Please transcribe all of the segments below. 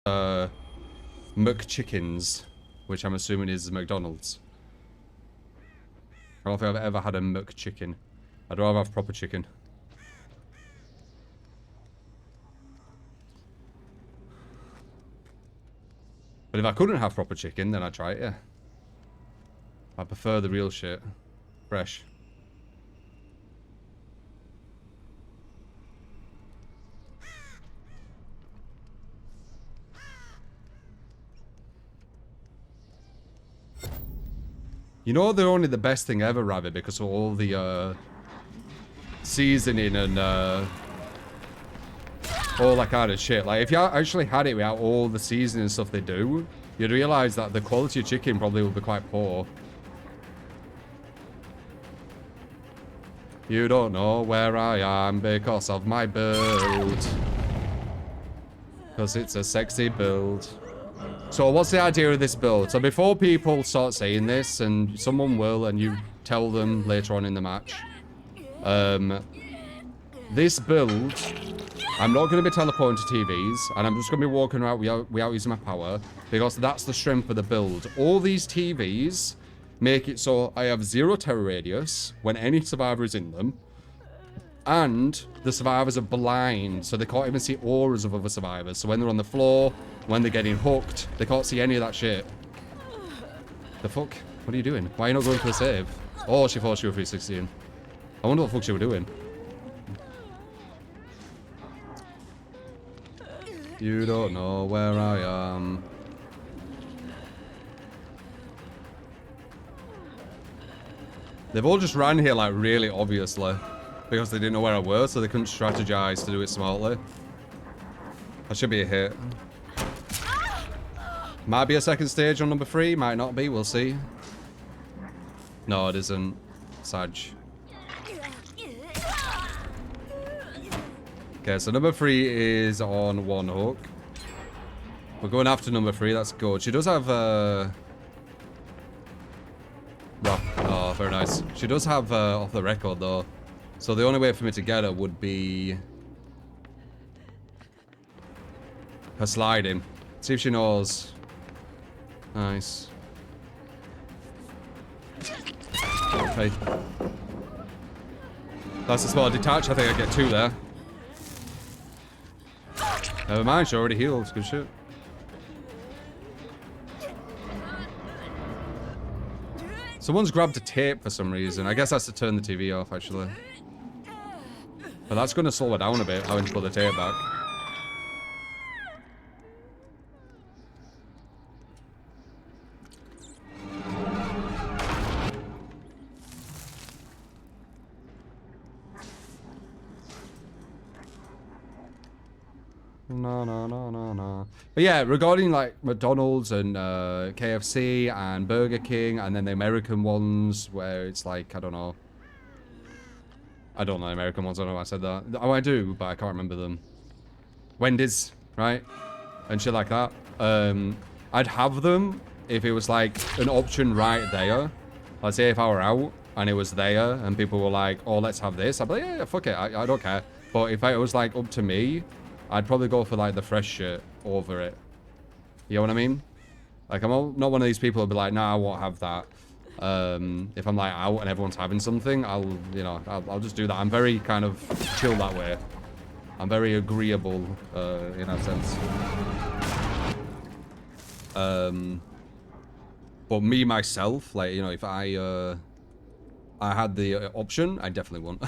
McChickens, which I'm assuming is McDonald's. I don't think I've ever had a McChicken. I'd rather have proper chicken. But if I couldn't have proper chicken, then I'd try it, yeah. I prefer the real shit. Fresh. You know they're only the best thing ever, Rabbit, because of all the seasoning and all that kind of shit. Like, if you actually had it without all the seasoning and stuff they do, you'd realize that the quality of chicken probably would be quite poor. You don't know where I am because of my build. Because it's a sexy build. So what's the idea of this build? So before people start saying this, and someone will, and you tell them later on in the match, this build, I'm not going to be teleporting to TVs, and I'm just going to be walking around without using my power, because that's the strength of the build. All these TVs make it so I have 0 terror radius when any survivor is in them, and the survivors are blind, so they can't even see auras of other survivors. So when they're on the floor, when they're getting hooked, they can't see any of that shit. The fuck? What are you doing? Why are you not going for a save? Oh, she forced you a 316. I wonder what the fuck she was doing. You don't know where I am. They've all just ran here, like, really obviously. Because they didn't know where I was, so they couldn't strategize to do it smartly. That should be a hit. Might be a second stage on number 3, might not be, we'll see. No, it isn't. Sag. Okay, so number 3 is on 1 hook. We're going after number 3, that's good. She does have, rock. Oh, very nice. She does have, off the record, though. So the only way for me to get her would be her sliding. See if she knows. Nice. Okay. That's a spot detach. I think I get 2 there. Never mind, she already healed. Good shit. Someone's grabbed a tape for some reason. I guess that's to turn the TV off, actually. But that's going to slow it down a bit, having to put the tape back. No. But yeah, regarding like McDonald's and KFC and Burger King, and then the American ones where it's like, I don't know American ones, I don't know why I said that. Oh, I do, but I can't remember them. Wendy's, right? And shit like that. I'd have them if it was like an option right there. Let's say if I were out and it was there and people were like, oh, let's have this. I'd be like, yeah, fuck it, I don't care. But if it was like up to me, I'd probably go for like the fresh shit over it. You know what I mean? Like, I'm not one of these people who'll be like, nah, I won't have that. If I'm like out and everyone's having something, I'll just do that. I'm very kind of chill that way. I'm very agreeable in that sense. But me myself, like, you know, if I had the option, I definitely wouldn't.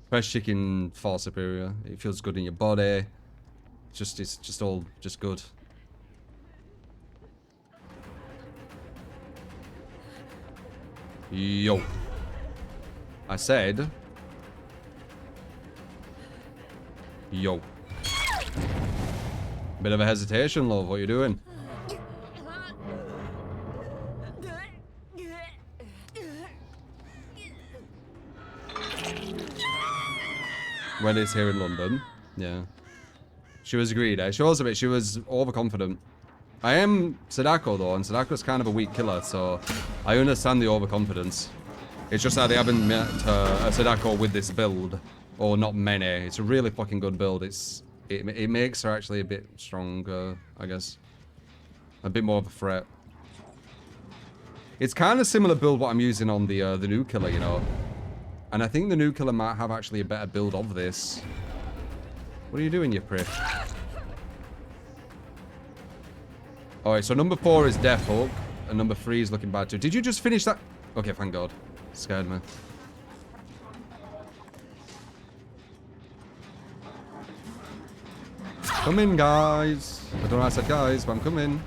Fresh chicken, far superior. It feels good in your body. It's just all good. Yo. I said. Yo. Bit of a hesitation, love. What you doing? Wendy's here in London. Yeah. She was greedy. She was overconfident. I am SADAKO though, and SADAKO's kind of a weak killer, so I understand the overconfidence. It's just that they haven't met a SADAKO with this build. Or not many. It's a really fucking good build. It's it makes her actually a bit stronger, I guess. A bit more of a threat. It's kind of similar build what I'm using on the new killer, you know. And I think the new killer might have actually a better build of this. What are you doing, you prick? Alright, so number 4 is Death Hook, and number 3 is looking bad too. Did you just finish that? Okay, thank God. Scared me. Come in, guys. I don't know why I said guys, but I'm coming.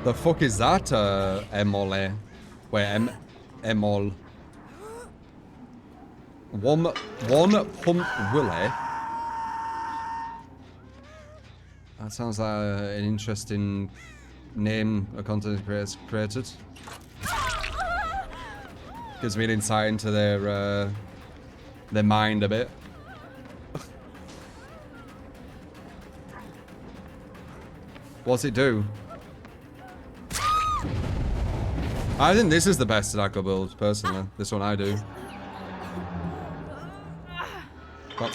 The fuck is that, Emole? Wait, Emol. One pump willy. That sounds like an interesting name a content creator's created. Gives me an insight into their mind a bit. What's it do? I think this is the best SADAKO build, personally. This one I do. Oh.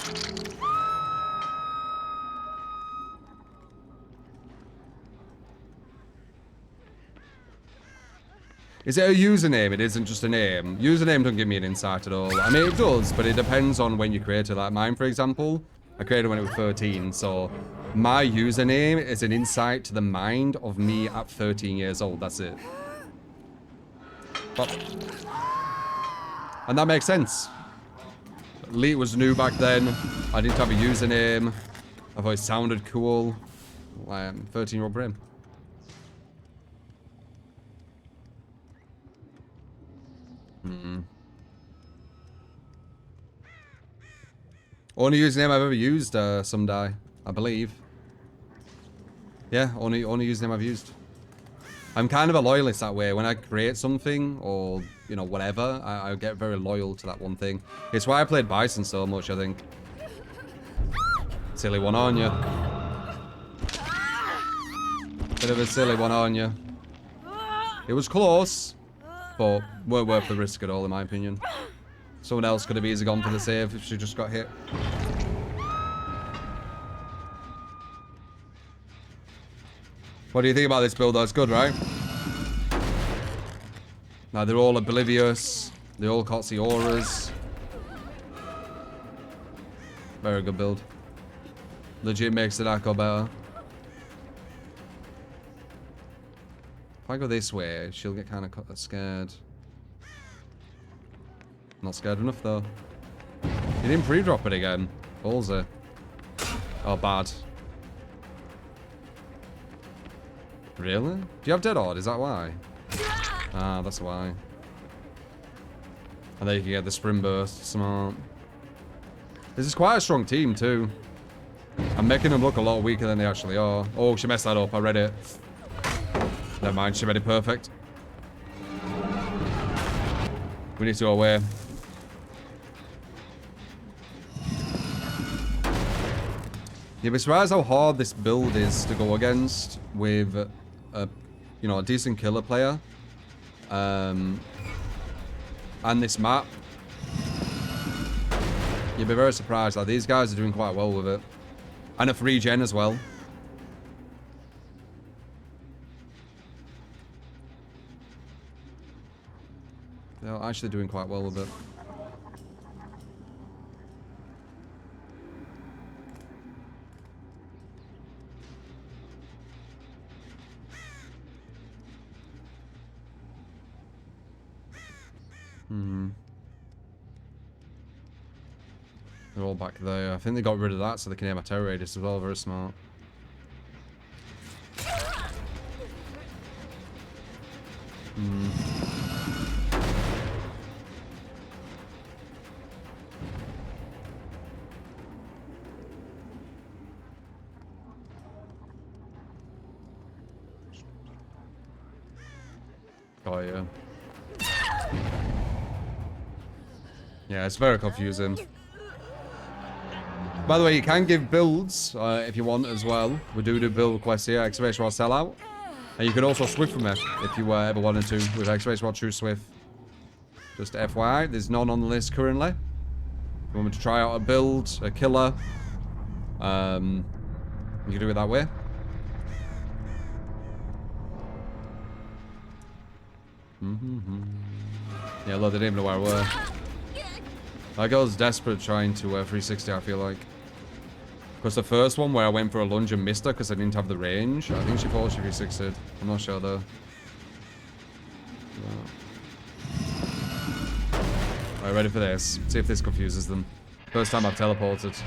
Is it a username? It isn't just a name. Username doesn't give me an insight at all. I mean, it does, but it depends on when you create it. Like mine, for example, I created when it was 13, so my username is an insight to the mind of me at 13 years old. That's it. And that makes sense. Elite was new back then. I didn't have a username. I thought it sounded cool. 13-year-old brain. Only username I've ever used, Someday, I believe. Yeah, only username I've used. I'm kind of a loyalist that way. When I create something, or, you know, whatever, I get very loyal to that one thing. It's why I played Bison so much, I think. Silly one on you. Bit of a silly one on you. It was close, but weren't worth the risk at all, in my opinion. Someone else could have easily gone for the save if she just got hit. What do you think about this build though? It's good, right? Now they're all oblivious. They all can't see auras. Very good build. Legit makes SADAKO better. If I go this way, she'll get kind of scared. Not scared enough though. You didn't pre-drop it again. Ballsy. Oh, bad. Really? Do you have Dead Odd? Is that why? Ah, that's why. And then you can get the Spring Burst. Smart. This is quite a strong team, too. I'm making them look a lot weaker than they actually are. Oh, she messed that up. I read it. Never mind. She read it perfect. We need to go away. You'd be surprised how hard this build is to go against with a, you know, a decent killer player. And this map. You'd be very surprised. Like, these guys are doing quite well with it. And a free gen as well. They're actually doing quite well with it. They're all back there. I think they got rid of that so they can aim a terror radius as well. Very smart. Oh, yeah. Yeah, it's very confusing. By the way, you can give builds if you want as well. We do build quests here. Excavation or sellout. And you can also swift from it if you ever wanted to with X-Rays Watch True Swift. Just FYI, there's none on the list currently. If you want me to try out a build, a killer, you can do it that way. Yeah, look, they didn't even know where I were. That girl's desperate trying to 360, I feel like. Because the first one where I went for a lunge and missed her because I didn't have the range, I think she thought she 360'd. I'm not sure though. Alright, ready for this. See if this confuses them. First time I've teleported.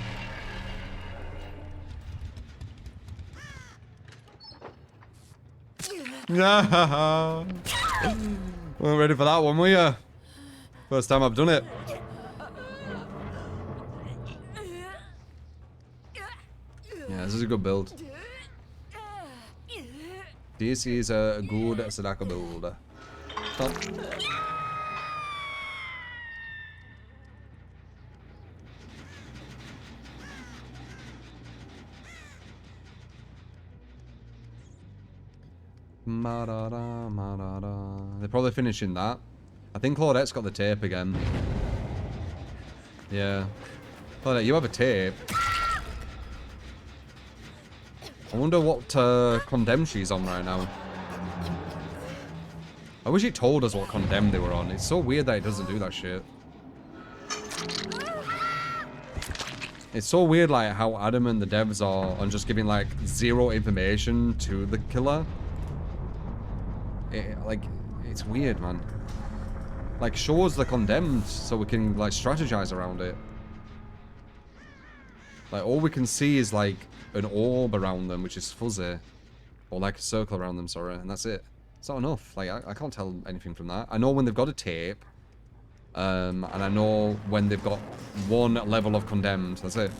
Well, ready for that one, were you? First time I've done it. Yeah, this is a good build. This is a good SADAKO build. Stop. They're probably finishing that. I think Claudette's got the tape again. Yeah. Claudette, you have a tape. I wonder what condemn she's on right now. I wish it told us what condemn they were on. It's so weird that it doesn't do that shit. It's so weird, like, how adamant the devs are on just giving, like, zero information to the killer. It's weird, man. Like, show us the condemned so we can, like, strategize around it. Like, all we can see is, like, an orb around them, which is fuzzy. Or, like, a circle around them, sorry, and that's it. It's not enough. Like, I can't tell anything from that. I know when they've got a tape. And I know when they've got one level of condemned. That's it.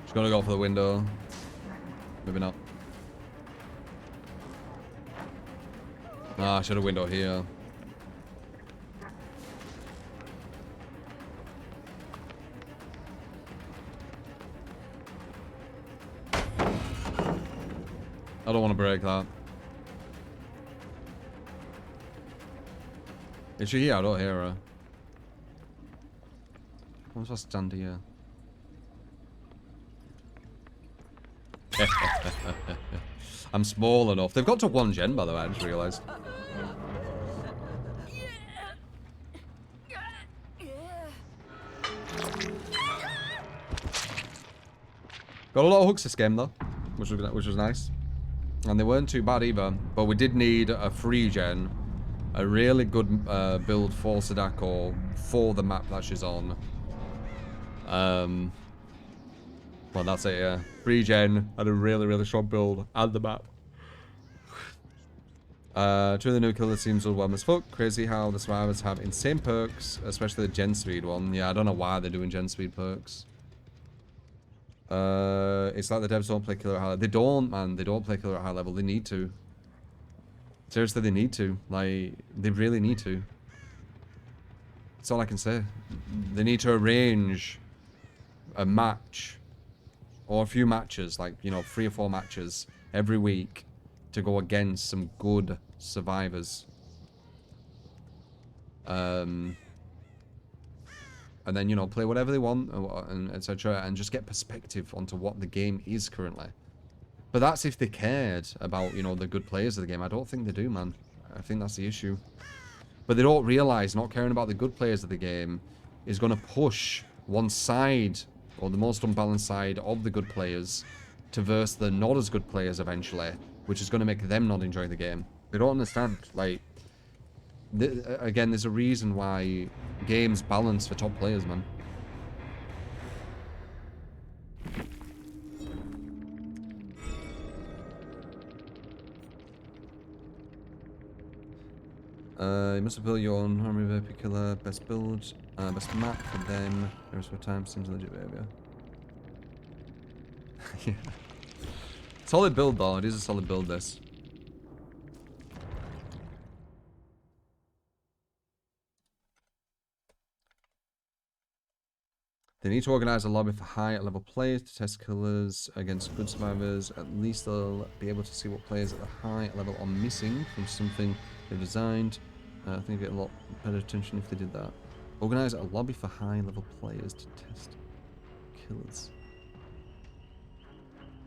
Just gonna go for the window. Maybe not. Ah, I should have window here. I don't want to break that. Is she here? I don't hear her. I'm supposed to stand here. I'm small enough. They've got to 1 gen, by the way, I just realised. Got a lot of hooks this game, though, which was nice. And they weren't too bad either, but we did need a 3 gen, a really good build for SADAKO for the map that she's on. Well, that's it, yeah. 3 gen and a really, really strong build and the map. Two of the new killers seems overwhelmed as fuck. Crazy how the survivors have insane perks, especially the gen speed one. Yeah, I don't know why they're doing gen speed perks. It's like the devs don't play killer at high level. They don't, man. They don't play killer at high level. They need to. Seriously, they need to. Like, they really need to. That's all I can say. They need to arrange a match or a few matches, like, you know, 3 or 4 matches every week to go against some good survivors. And then, you know, play whatever they want, and etc., and just get perspective onto what the game is currently. But that's if they cared about, you know, the good players of the game. I don't think they do, man. I think that's the issue. But they don't realise not caring about the good players of the game is going to push one side, or the most unbalanced side of the good players, to verse the not as good players eventually, which is going to make them not enjoy the game. They don't understand, like... Again, there's a reason why games balance for top players, man. You must have built your own army VP killer, best build, best map for them. There's for time, seems legit behavior. Yeah. Solid build though, it is a solid build this. They need to organize a lobby for high-level players to test killers against good survivors. At least they'll be able to see what players at the high level are missing from something they've designed. I think it'd get a lot better attention if they did that. Organize a lobby for high-level players to test killers.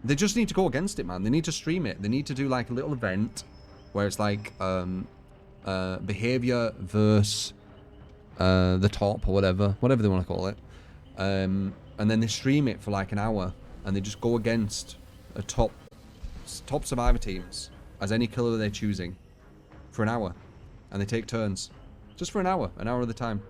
They just need to go against it, man. They need to stream it. They need to do like a little event where it's like behavior versus the top or whatever they want to call it. And then they stream it for like an hour, and they just go against a top survivor teams as any killer they're choosing for an hour, and they take turns just for an hour at a time.